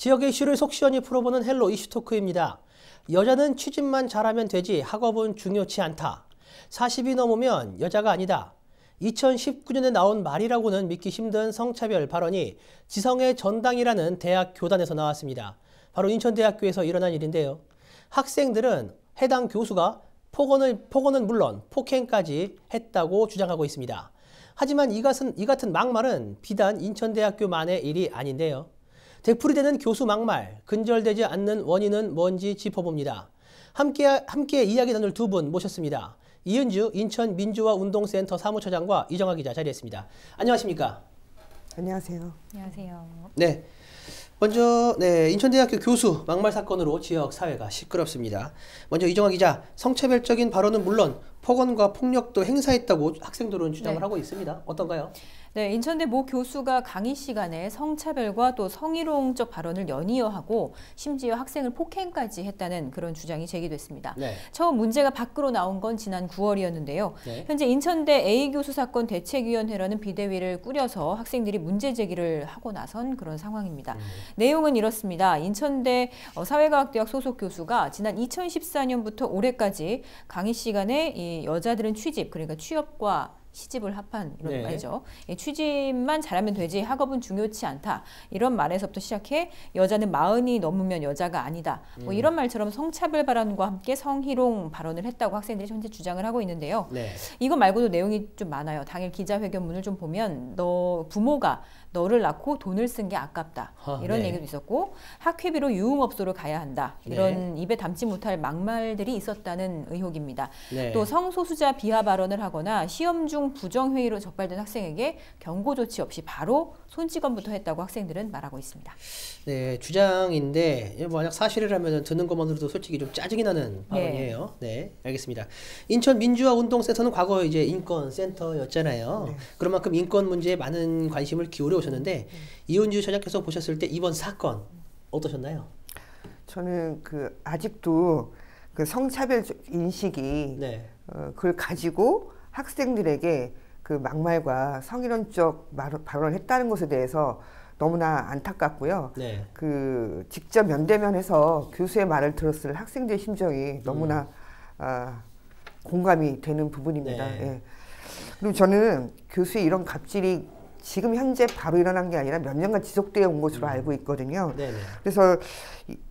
지역의 이슈를 속 시원히 풀어보는 헬로 이슈토크입니다. 여자는 취직만 잘하면 되지 학업은 중요치 않다. 40이 넘으면 여자가 아니다. 2019년에 나온 말이라고는 믿기 힘든 성차별 발언이 지성의 전당이라는 대학 교단에서 나왔습니다. 바로 인천대학교에서 일어난 일인데요. 학생들은 해당 교수가 폭언은 물론 폭행까지 했다고 주장하고 있습니다. 하지만 이 같은 막말은 비단 인천대학교만의 일이 아닌데요. 되풀이되는 교수 막말, 근절되지 않는 원인은 뭔지 짚어봅니다. 함께 이야기 나눌 두 분 모셨습니다. 이은주 인천민주화운동센터 사무처장과 이정아 기자 자리했습니다. 안녕하십니까? 안녕하세요. 안녕하세요. 네. 먼저 인천대학교 교수 막말 사건으로 지역 사회가 시끄럽습니다. 먼저 이정아 기자, 성차별적인 발언은 물론 폭언과 폭력도 행사했다고 학생들은 주장을 하고 있습니다. 어떤가요? 네, 인천대 모 교수가 강의 시간에 성차별과 또 성희롱적 발언을 연이어 하고 심지어 학생을 폭행까지 했다는 그런 주장이 제기됐습니다. 네. 처음 문제가 밖으로 나온 건 지난 9월이었는데요. 네. 현재 인천대 A교수 사건 대책위원회라는 비대위를 꾸려서 학생들이 문제 제기를 하고 나선 그런 상황입니다. 내용은 이렇습니다. 인천대 사회과학대학 소속 교수가 지난 2014년부터 올해까지 강의 시간에 이 여자들은 취집, 그러니까 취업과 시집을 합한 이런 말이죠. 취집만 잘하면 되지 학업은 중요치 않다. 이런 말에서부터 시작해 여자는 40이 넘으면 여자가 아니다. 뭐 이런 말처럼 성차별 발언과 함께 성희롱 발언을 했다고 학생들이 현재 주장을 하고 있는데요. 네. 이거 말고도 내용이 좀 많아요. 당일 기자회견문을 좀 보면 부모가 너를 낳고 돈을 쓴 게 아깝다. 이런 얘기도 있었고 학회비로 유흥업소를 가야 한다. 이런 입에 담지 못할 막말들이 있었다는 의혹입니다. 또 성소수자 비하 발언을 하거나 시험 중 부정회의로 적발된 학생에게 경고 조치 없이 바로 손찌검부터 했다고 학생들은 말하고 있습니다. 네, 주장인데 만약 사실이라면 듣는 것만으로도 솔직히 좀 짜증이 나는 발언이에요. 네, 알겠습니다. 인천민주화운동센터는 과거 이제 인권센터였잖아요. 그런 만큼 인권 문제에 많은 관심을 기울여 오셨는데 이은주 처장께서 보셨을 때 이번 사건 어떠셨나요? 저는 아직도 성차별 인식이 그걸 가지고 학생들에게 막말과 성희롱적 발언을 했다는 것에 대해서 너무나 안타깝고요. 직접 면대면해서 교수의 말을 들었을 학생들의 심정이 너무나 공감이 되는 부분입니다. 그리고 저는 교수의 이런 갑질이 지금 현재 바로 일어난 게 아니라 몇 년간 지속되어 온 것으로 알고 있거든요. 그래서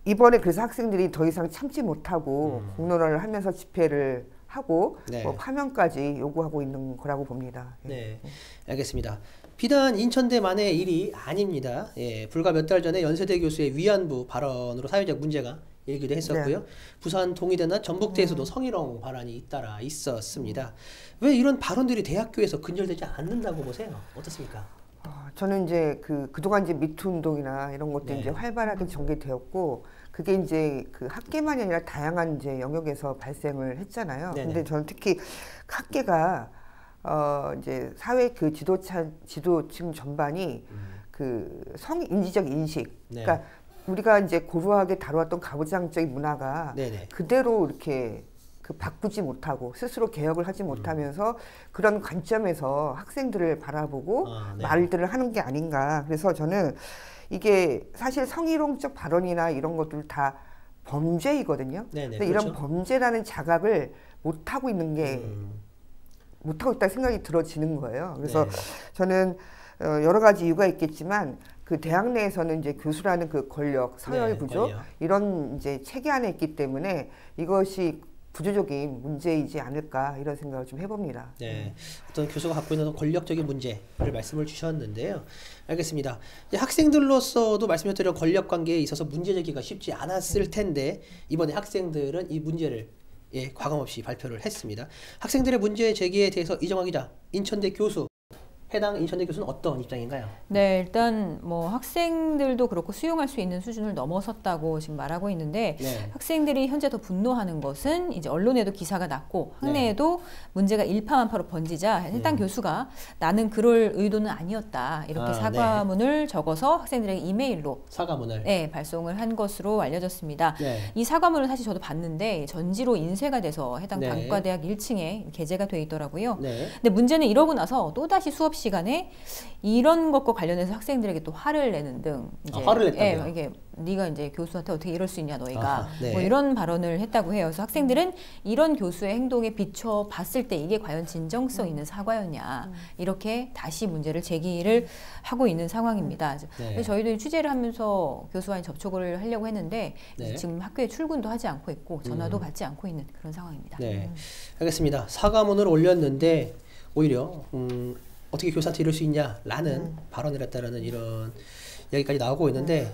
이번에 그래서 학생들이 더 이상 참지 못하고 공론화를 하면서 집회를 하고 파면까지 요구하고 있는 거라고 봅니다. 네, 알겠습니다. 비단 인천대만의 일이 아닙니다. 불과 몇 달 전에 연세대 교수의 위안부 발언으로 사회적 문제가 일기도 했었고요. 부산 동의대나 전북대에서도 성희롱 발언이 잇따라 있었습니다. 왜 이런 발언들이 대학교에서 근절되지 않는다고 보세요? 어떻습니까? 저는 이제 그동안 이제 미투 운동이나 이런 것들이 이제 활발하게 전개되었고, 그게 이제 학계만이 아니라 다양한 이제 영역에서 발생을 했잖아요. 근데 저는 특히 학계가 이제 사회 지도층 전반이 성인지적 인식, 그러니까 우리가 이제 고루하게 다루었던 가부장적인 문화가 그대로 이렇게 바꾸지 못하고 스스로 개혁을 하지 못하면서 그런 관점에서 학생들을 바라보고 말들을 하는 게 아닌가. 그래서 저는 이게 사실 성희롱적 발언이나 이런 것들 다 범죄이거든요. 근데 이런 범죄라는 자각을 못하고 있는 게 못하고 있다는 생각이 들어지는 거예요. 그래서 저는 여러 가지 이유가 있겠지만 대학 내에서는 이제 교수라는 권력, 서열 구조 이런 이제 체계 안에 있기 때문에 이것이 구조적인 문제이지 않을까 이런 생각을 좀 해봅니다. 어떤 교수가 갖고 있는 권력적인 문제를 말씀을 주셨는데요. 알겠습니다. 학생들로서도 말씀드린 권력 관계에 있어서 문제 제기가 쉽지 않았을 텐데 이번에 학생들은 이 문제를 과감없이 발표를 했습니다. 학생들의 문제 제기에 대해서 이정아 기자, 인천대 교수, 해당 인천대 교수는 어떤 입장인가요? 네, 일단 뭐 학생들도 그렇고 수용할 수 있는 수준을 넘어섰다고 지금 말하고 있는데 학생들이 현재 더 분노하는 것은 이제 언론에도 기사가 났고 학내에도 문제가 일파만파로 번지자 해당 교수가 나는 그럴 의도는 아니었다 이렇게 사과문을 적어서 학생들에게 이메일로 사과문을 발송을 한 것으로 알려졌습니다. 이 사과문을 사실 저도 봤는데 전지로 인쇄가 돼서 해당 단과대학 1층에 게재가 돼 있더라고요. 근데 문제는 이러고 나서 또다시 수업 시간에 이런 것과 관련해서 학생들에게 또 화를 내는 등 이제 화를 냈다고요? 이게 네가 이제 교수한테 어떻게 이럴 수 있냐 너희가 아하, 네. 뭐 이런 발언을 했다고 해요. 그래서 학생들은 이런 교수의 행동에 비춰 봤을 때 이게 과연 진정성 있는 사과였냐 이렇게 다시 문제를 제기를 하고 있는 상황입니다. 네. 저희도 취재를 하면서 교수와 접촉을 하려고 했는데 네. 지금 학교에 출근도 하지 않고 있고 전화도 받지 않고 있는 그런 상황입니다. 네, 알겠습니다. 사과문을 올렸는데 오히려 어떻게 교사한테 이럴 수 있냐라는 발언을 했다라는 이런 이야기까지 나오고 있는데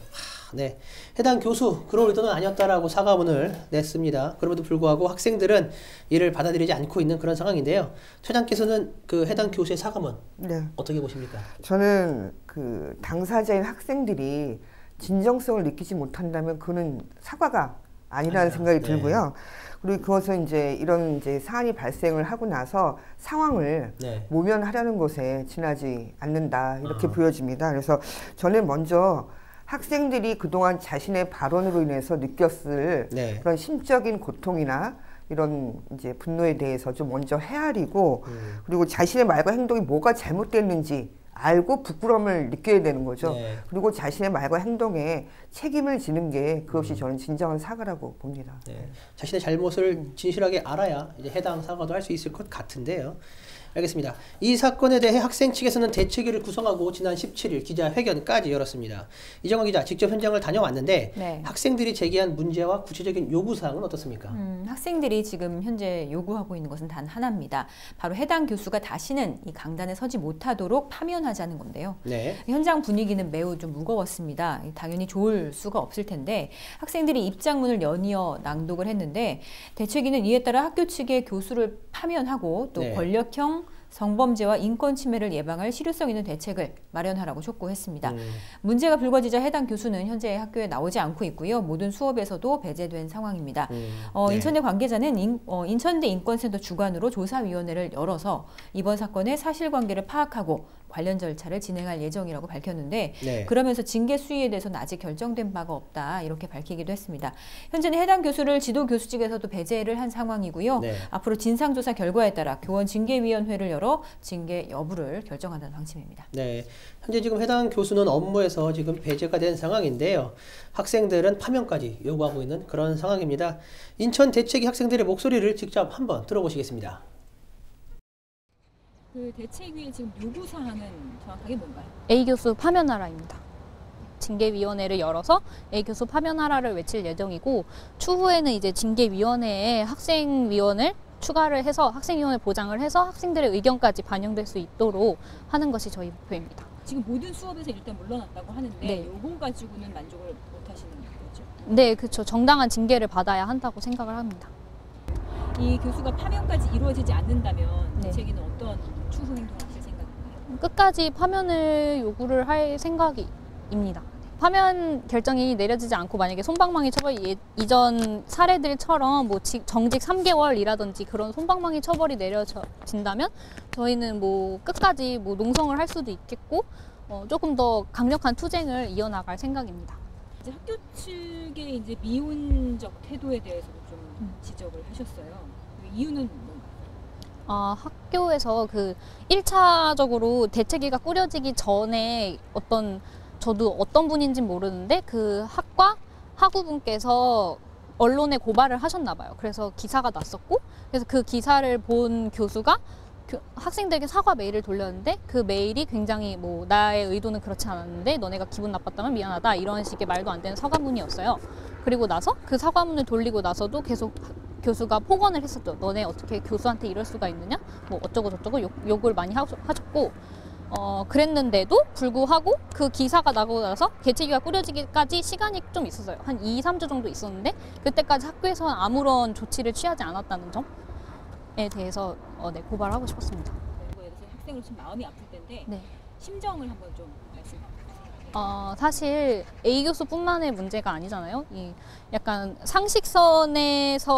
네, 해당 교수 그런 의도는 아니었다라고 사과문을 냈습니다. 그럼에도 불구하고 학생들은 이를 받아들이지 않고 있는 그런 상황인데요. 차장께서는 그 해당 교수의 사과문 네. 어떻게 보십니까? 저는 그 당사자인 학생들이 진정성을 느끼지 못한다면 그는 사과가 아니라는 생각이 들고요. 그리고 그것은 이제 이런 이제 사안이 발생을 하고 나서 상황을 모면하려는 것에 지나지 않는다 이렇게 보여집니다. 그래서 저는 먼저 학생들이 그동안 자신의 발언으로 인해서 느꼈을 그런 심적인 고통이나 이런 이제 분노에 대해서 좀 먼저 헤아리고 그리고 자신의 말과 행동이 뭐가 잘못됐는지 알고 부끄러움을 느껴야 되는 거죠. 그리고 자신의 말과 행동에 책임을 지는 게 그것이 저는 진정한 사과라고 봅니다. 자신의 잘못을 진실하게 알아야 이제 해당 사과도 할 수 있을 것 같은데요. 알겠습니다. 이 사건에 대해 학생 측에서는 대책위를 구성하고 지난 17일 기자회견까지 열었습니다. 이정화 기자 직접 현장을 다녀왔는데 학생들이 제기한 문제와 구체적인 요구사항은 어떻습니까? 학생들이 지금 현재 요구하고 있는 것은 단 하나입니다. 바로 해당 교수가 다시는 이 강단에 서지 못하도록 파면하자는 건데요. 현장 분위기는 매우 좀 무거웠습니다. 당연히 좋을 수가 없을 텐데 학생들이 입장문을 연이어 낭독을 했는데 대책위는 이에 따라 학교 측의 교수를 파면하고 또 권력형 성범죄와 인권 침해를 예방할 실효성 있는 대책을 마련하라고 촉구했습니다. 문제가 불거지자 해당 교수는 현재 학교에 나오지 않고 있고요. 모든 수업에서도 배제된 상황입니다. 인천대 관계자는 인천대 인권센터 주관으로 조사위원회를 열어서 이번 사건의 사실관계를 파악하고 관련 절차를 진행할 예정이라고 밝혔는데 그러면서 징계 수위에 대해서는 아직 결정된 바가 없다 이렇게 밝히기도 했습니다. 현재는 해당 교수를 지도 교수직에서도 배제를 한 상황이고요. 앞으로 진상조사 결과에 따라 교원 징계위원회를 열어 징계 여부를 결정한다는 방침입니다. 현재 지금 해당 교수는 업무에서 지금 배제가 된 상황인데요. 학생들은 파면까지 요구하고 있는 그런 상황입니다. 인천 대책위 학생들의 목소리를 직접 한번 들어보시겠습니다. 그 대책위의 지금 요구 사항은 정확하게 뭔가요? A 교수 파면하라입니다. 징계위원회를 열어서 A 교수 파면하라를 외칠 예정이고 추후에는 이제 징계위원회에 학생위원을 추가를 해서 학생위원회 보장을 해서 학생들의 의견까지 반영될 수 있도록 하는 것이 저희 목표입니다. 지금 모든 수업에서 일단 물러났다고 하는데 요거 가지고는 만족을 못 하시는 거죠? 네, 그렇죠. 정당한 징계를 받아야 한다고 생각을 합니다. 이 교수가 파면까지 이루어지지 않는다면 대책위는 어떤 추후 행동을 하실 생각인가요? 끝까지 파면을 요구를 할 생각입니다. 파면 결정이 내려지지 않고 만약에 솜방망이 처벌 이전 사례들처럼 뭐 정직 3개월이라든지 그런 솜방망이 처벌이 내려진다면 저희는 뭐 끝까지 뭐 농성을 할 수도 있겠고 조금 더 강력한 투쟁을 이어나갈 생각입니다. 이제 학교 측의 이제 미온적 태도에 대해서도 좀 지적을 하셨어요. 그 이유는 뭔가요? 학교에서 그 1차적으로 대책위가 꾸려지기 전에 저도 어떤 분인지 모르는데 그 학과 학우분께서 언론에 고발을 하셨나 봐요. 그래서 기사가 났었고 그래서 그 기사를 본 교수가 학생들에게 사과 메일을 돌렸는데 그 메일이 굉장히 뭐 나의 의도는 그렇지 않았는데 너네가 기분 나빴다면 미안하다 이런 식의 말도 안 되는 사과문이었어요. 그리고 나서 그 사과문을 돌리고 나서도 계속 교수가 폭언을 했었죠. 너네 어떻게 교수한테 이럴 수가 있느냐? 뭐 어쩌고 저쩌고 욕을 많이 하셨고 그랬는데도 불구하고 그 기사가 나고 나서 대책위가 꾸려지기까지 시간이 좀 있었어요. 한 2-3주 정도 있었는데 그때까지 학교에서는 아무런 조치를 취하지 않았다는 점에 대해서 고발하고 싶었습니다. 이거에 대해서 학생으로 지금 마음이 아플 텐데 심정을 한번 좀 말씀해 주세요. 사실 A 교수뿐만의 문제가 아니잖아요. 이 약간 상식선에서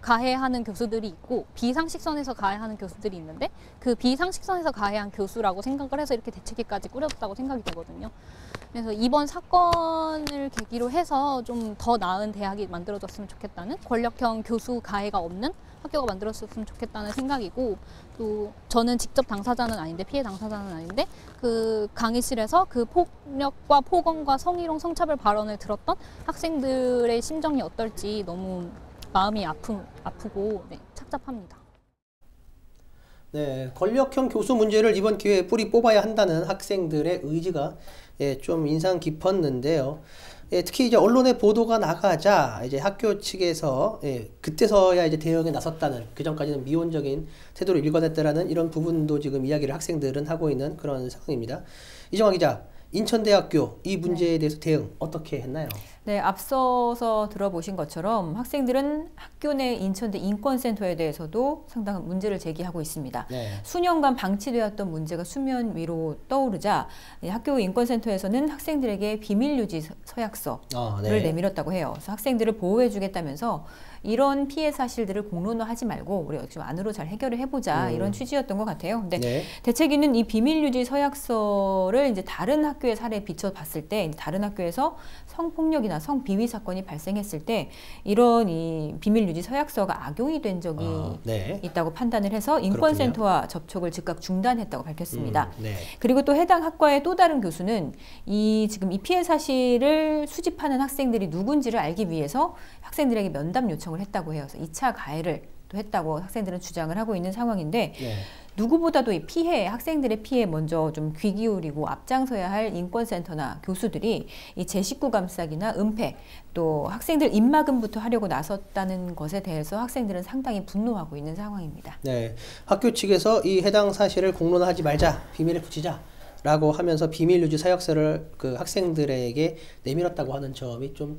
가해하는 교수들이 있고 비상식선에서 가해하는 교수들이 있는데 그 비상식선에서 가해한 교수라고 생각을 해서 이렇게 대책위까지 꾸렸다고 생각이 되거든요. 그래서 이번 사건을 계기로 해서 좀 더 나은 대학이 만들어졌으면 좋겠다는, 권력형 교수 가해가 없는 학교가 만들어졌으면 좋겠다는 생각이고, 또 저는 직접 당사자는 아닌데, 피해 당사자는 아닌데 그 강의실에서 그 폭력과 폭언과 성희롱 성차별 발언을 들었던 학생들의 심정이 어떨지 너무 마음이 아프고 네, 착잡합니다. 네, 권력형 교수 문제를 이번 기회에 뿌리 뽑아야 한다는 학생들의 의지가 좀 인상 깊었는데요. 특히 이제 언론에 보도가 나가자 이제 학교 측에서 그때서야 이제 대응에 나섰다는, 그 전까지는 미온적인 태도를 일관했다라는 이런 부분도 지금 이야기를 학생들은 하고 있는 그런 상황입니다. 이정화 기자, 인천대학교 이 문제에 대해서 대응 어떻게 했나요? 네, 앞서서 들어보신 것처럼 학생들은 학교 내 인천대 인권센터에 대해서도 상당한 문제를 제기하고 있습니다. 네. 수년간 방치되었던 문제가 수면 위로 떠오르자 학교 인권센터에서는 학생들에게 비밀유지 서약서를 내밀었다고 해요. 그래서 학생들을 보호해주겠다면서 이런 피해 사실들을 공론화하지 말고 우리 좀 안으로 잘 해결을 해보자, 이런 취지였던 것 같아요. 근데 대책위는 이 비밀유지 서약서를 이제 다른 학교의 사례에 비춰봤을 때, 다른 학교에서 성폭력이나 성비위 사건이 발생했을 때 이런 이 비밀유지 서약서가 악용이 된 적이 있다고 판단을 해서 인권센터와 접촉을 즉각 중단했다고 밝혔습니다. 그리고 또 해당 학과의 또 다른 교수는 지금 이 피해 사실을 수집하는 학생들이 누군지를 알기 위해서 학생들에게 면담 요청을 했다고 해요. 그래서 2차 가해를 또 했다고 학생들은 주장을 하고 있는 상황인데, 누구보다도 이 학생들의 피해에 먼저 좀 귀 기울이고 앞장서야 할 인권센터나 교수들이 이 제19 감싸기나 은폐, 또 학생들 입막음부터 하려고 나섰다는 것에 대해서 학생들은 상당히 분노하고 있는 상황입니다. 네, 학교 측에서 이 해당 사실을 공론화하지 말자, 비밀에 붙이자 라고 하면서 비밀유지 서약서를 그 학생들에게 내밀었다고 하는 점이 좀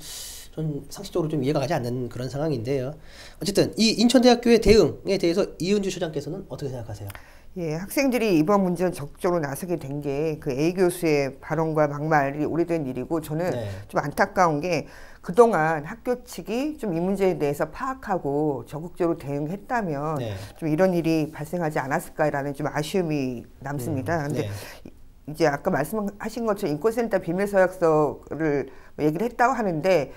상식적으로 좀 이해가 가지 않는 그런 상황인데요. 어쨌든 이 인천대학교의 대응에 대해서 이은주 소장께서는 어떻게 생각하세요? 예, 학생들이 이번 문제에 적극적으로 나서게 된 게 그 A 교수의 발언과 막말이 오래된 일이고, 저는 좀 안타까운 게 그동안 학교 측이 좀 이 문제에 대해서 파악하고 적극적으로 대응했다면 좀 이런 일이 발생하지 않았을까라는 좀 아쉬움이 남습니다. 근데 이제 아까 말씀하신 것처럼 인권센터 비밀서약서를 얘기를 했다고 하는데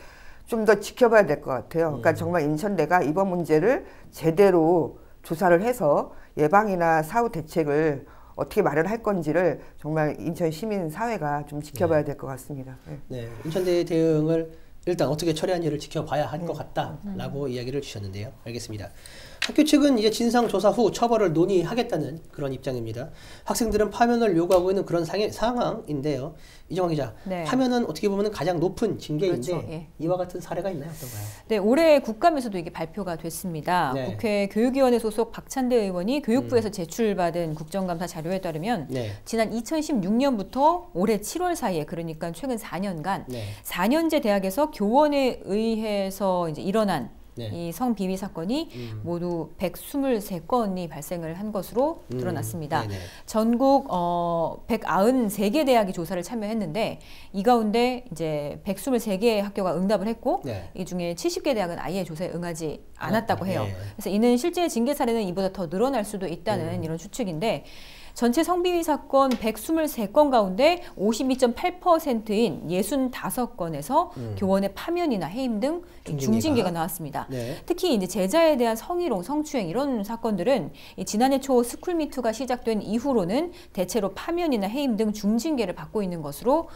좀 더 지켜봐야 될 것 같아요. 그러니까 정말 인천대가 이번 문제를 제대로 조사를 해서 예방이나 사후 대책을 어떻게 마련할 건지를 정말 인천 시민 사회가 좀 지켜봐야 될 것 같습니다. 네, 인천대의 대응을 일단 어떻게 처리한지를 지켜봐야 할 것 같다라고 이야기를 주셨는데요. 알겠습니다. 학교 측은 이제 진상조사 후 처벌을 논의하겠다는 그런 입장입니다. 학생들은 파면을 요구하고 있는 그런 상황인데요. 이정화 기자, 파면은 어떻게 보면 가장 높은 징계인데 이와 같은 사례가 있나요? 어떤가요? 네, 올해 국감에서도 이게 발표가 됐습니다. 국회 교육위원회 소속 박찬대 의원이 교육부에서 제출받은 국정감사 자료에 따르면 지난 2016년부터 올해 7월 사이에, 그러니까 최근 4년간 4년제 대학에서 교원에 의해서 이제 일어난 이 성비위 사건이 모두 123건이 발생을 한 것으로 드러났습니다. 전국 193개 대학이 조사를 참여했는데 이 가운데 이제 123개 학교가 응답을 했고 이 중에 70개 대학은 아예 조사에 응하지 않았다고 해요. 그래서 이는 실제 징계 사례는 이보다 더 늘어날 수도 있다는 이런 추측인데, 전체 성비위 사건 123건 가운데 52.8%인 65건에서 교원의 파면이나 해임 등 중징계가 나왔습니다. 특히 이제 제자에 대한 성희롱, 성추행 이런 사건들은 지난해 초 스쿨미투가 시작된 이후로는 대체로 파면이나 해임 등 중징계를 받고 있는 것으로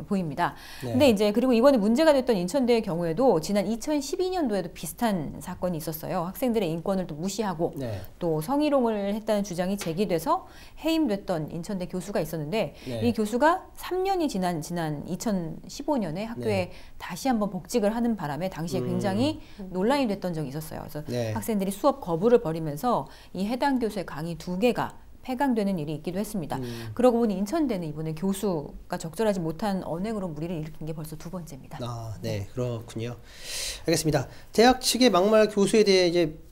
보입니다. 근데 이제 그리고 이번에 문제가 됐던 인천대의 경우에도 지난 2012년도에도 비슷한 사건이 있었어요. 학생들의 인권을 또 무시하고 또 성희롱을 했다는 주장이 제기돼서 해임됐던 인천대 교수가 있었는데 이 교수가 3년이 지난 2015년에 학교에 다시 한번 복직을 하는 바람에 당시에 굉장히 논란이 됐던 적이 있었어요. 그래서 학생들이 수업 거부를 벌이면서 이 해당 교수의 강의 2개가 폐강되는 일이 있기도 했습니다. 그러고 보니 인천대는 이번에 교수가 적절하지 못한 언행으로 물의를 일으킨 게 벌써 2번째입니다. 네, 그렇군요. 알겠습니다. 대학 측의 막말 교수에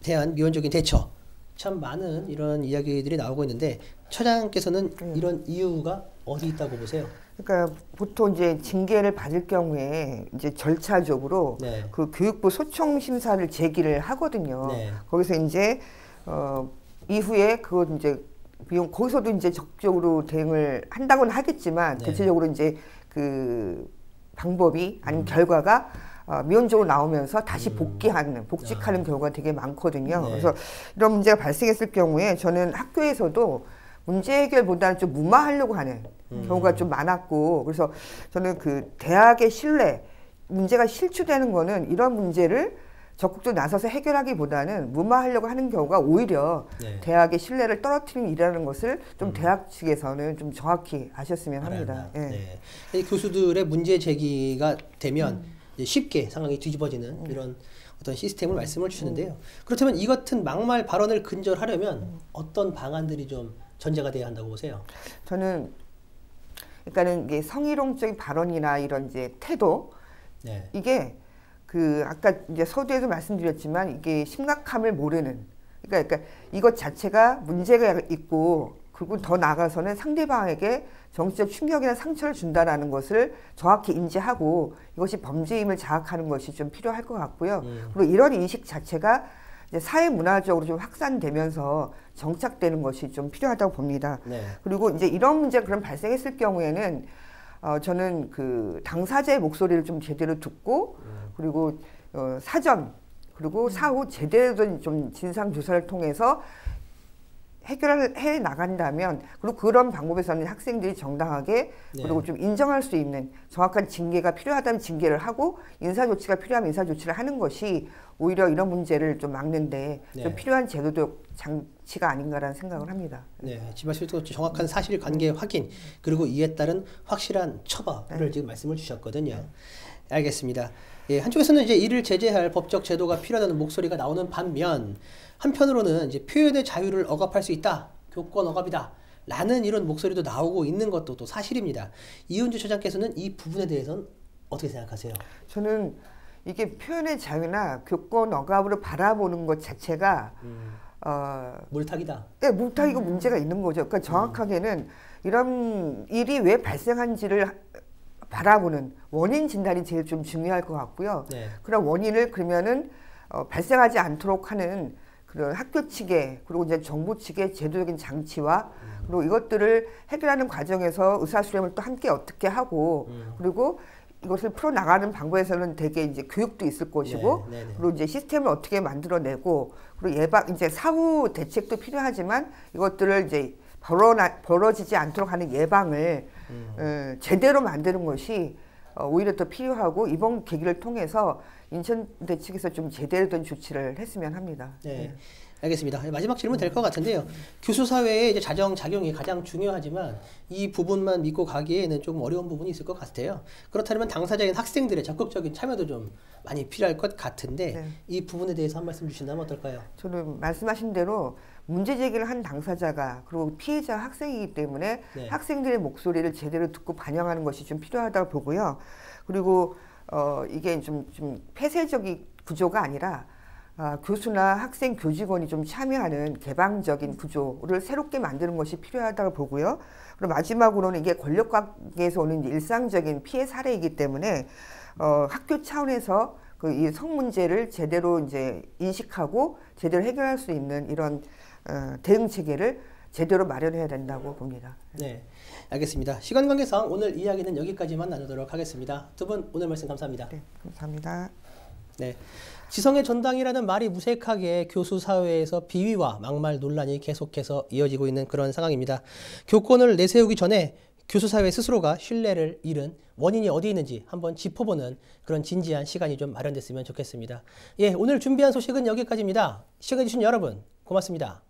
대한 미온적인 대처, 참 많은 이런 이야기들이 나오고 있는데 처장께서는 이런 이유가 어디 있다고 보세요? 그러니까 보통 이제 징계를 받을 경우에 이제 절차적으로 네. 그 교육부 소청 심사를 제기를 하거든요. 네. 거기서 이제 이후에 그거 이제 거기서도 이제 적극적으로 대응을 한다고는 하겠지만 네. 대체적으로 이제 그 방법이 아니면 결과가 미온적으로 나오면서 다시 복직하는 경우가 되게 많거든요. 네. 그래서 이런 문제가 발생했을 경우에 저는 학교에서도 문제 해결보다는 좀 무마하려고 하는 경우가 좀 많았고, 그래서 저는 그 대학의 신뢰, 문제가 실추되는 거는 이런 문제를 적극적으로 나서서 해결하기보다는 무마하려고 하는 경우가 오히려 네. 대학의 신뢰를 떨어뜨리는 일이라는 것을 좀 대학 측에서는 좀 정확히 아셨으면 합니다. 네. 교수들의 문제 제기가 되면 쉽게 상황이 뒤집어지는 이런 어떤 시스템을 말씀을 주시는데요. 그렇다면 이 같은 막말 발언을 근절하려면 어떤 방안들이 좀 전제가 돼야 한다고 보세요? 저는 그러니까는 이게 성희롱적인 발언이나 이런 이제 태도, 네. 이게 그 아까 이제 서두에도 말씀드렸지만 이게 심각함을 모르는, 그러니까 이것 자체가 문제가 있고, 그리고 더 나아가서는 상대방에게 정치적 충격이나 상처를 준다라는 것을 정확히 인지하고 이것이 범죄임을 자각하는 것이 좀 필요할 것 같고요. 그리고 이런 인식 자체가 이제 사회 문화적으로 좀 확산되면서 정착되는 것이 좀 필요하다고 봅니다. 네. 그리고 이제 이런 문제가 그럼 발생했을 경우에는 저는 그 당사자의 목소리를 좀 제대로 듣고 그리고 사전 그리고 사후 제대로 된 좀 진상 조사를 통해서 해결을 해 나간다면, 그리고 그런 방법에서는 학생들이 정당하게 네. 그리고 좀 인정할 수 있는 정확한 징계가 필요하다면 징계를 하고 인사 조치가 필요하면 인사 조치를 하는 것이 오히려 이런 문제를 좀 막는데 네. 좀 필요한 제도적 장치가 아닌가라는 생각을 합니다. 네, 지마씨도 정확한 사실관계 확인 그리고 이에 따른 확실한 처벌을 지금 말씀을 주셨거든요. 알겠습니다. 예, 한쪽에서는 이제 이를 제재할 법적 제도가 필요하다는 목소리가 나오는 반면, 한편으로는 이제 표현의 자유를 억압할 수 있다, 교권 억압이다 라는 이런 목소리도 나오고 있는 것도 또 사실입니다. 이은주 처장께서는 이 부분에 대해서는 어떻게 생각하세요? 저는 이게 표현의 자유나 교권 억압으로 바라보는 것 자체가 물타기다. 네, 물타기가 문제가 있는 거죠. 그러니까 정확하게는 이런 일이 왜 발생한지를 바라보는 원인 진단이 제일 좀 중요할 것 같고요. 네. 그런 원인을 그러면은 발생하지 않도록 하는 그런 학교 측의 그리고 이제 정부 측의 제도적인 장치와 그리고 이것들을 해결하는 과정에서 의사수렴을 또 함께 어떻게 하고 그리고 이것을 풀어나가는 방법에서는 되게 이제 교육도 있을 것이고 네. 그리고 이제 시스템을 어떻게 만들어내고 그리고 이제 사후 대책도 필요하지만 이것들을 이제 벌어지지 않도록 하는 예방을 제대로 만드는 것이 오히려 더 필요하고, 이번 계기를 통해서 인천대 측에서 좀 제대로 된 조치를 했으면 합니다. 네. 알겠습니다. 마지막 질문 될 것 같은데요. 교수 사회의 이제 자정 작용이 가장 중요하지만 이 부분만 믿고 가기에는 조금 어려운 부분이 있을 것 같아요. 그렇다면 당사자인 학생들의 적극적인 참여도 좀 많이 필요할 것 같은데 네. 이 부분에 대해서 한 말씀 주신다면 어떨까요? 저는 말씀하신 대로 문제 제기를 한 당사자가 그리고 피해자 학생이기 때문에 네. 학생들의 목소리를 제대로 듣고 반영하는 것이 좀 필요하다고 보고요. 그리고 이게 좀 폐쇄적인 구조가 아니라 교수나 학생 교직원이 좀 참여하는 개방적인 구조를 새롭게 만드는 것이 필요하다고 보고요. 그리고 마지막으로는 이게 권력관계에서 오는 이제 일상적인 피해 사례이기 때문에 학교 차원에서 이 성문제를 제대로 이제 인식하고 제대로 해결할 수 있는 이런 대응 체계를 제대로 마련해야 된다고 봅니다. 네, 알겠습니다. 시간 관계상 오늘 이야기는 여기까지만 나누도록 하겠습니다. 두 분 오늘 말씀 감사합니다. 네, 감사합니다. 네, 지성의 전당이라는 말이 무색하게 교수 사회에서 비위와 막말 논란이 계속해서 이어지고 있는 그런 상황입니다. 교권을 내세우기 전에 교수 사회 스스로가 신뢰를 잃은 원인이 어디 있는지 한번 짚어보는 그런 진지한 시간이 좀 마련됐으면 좋겠습니다. 예, 오늘 준비한 소식은 여기까지입니다. 시청해주신 여러분 고맙습니다.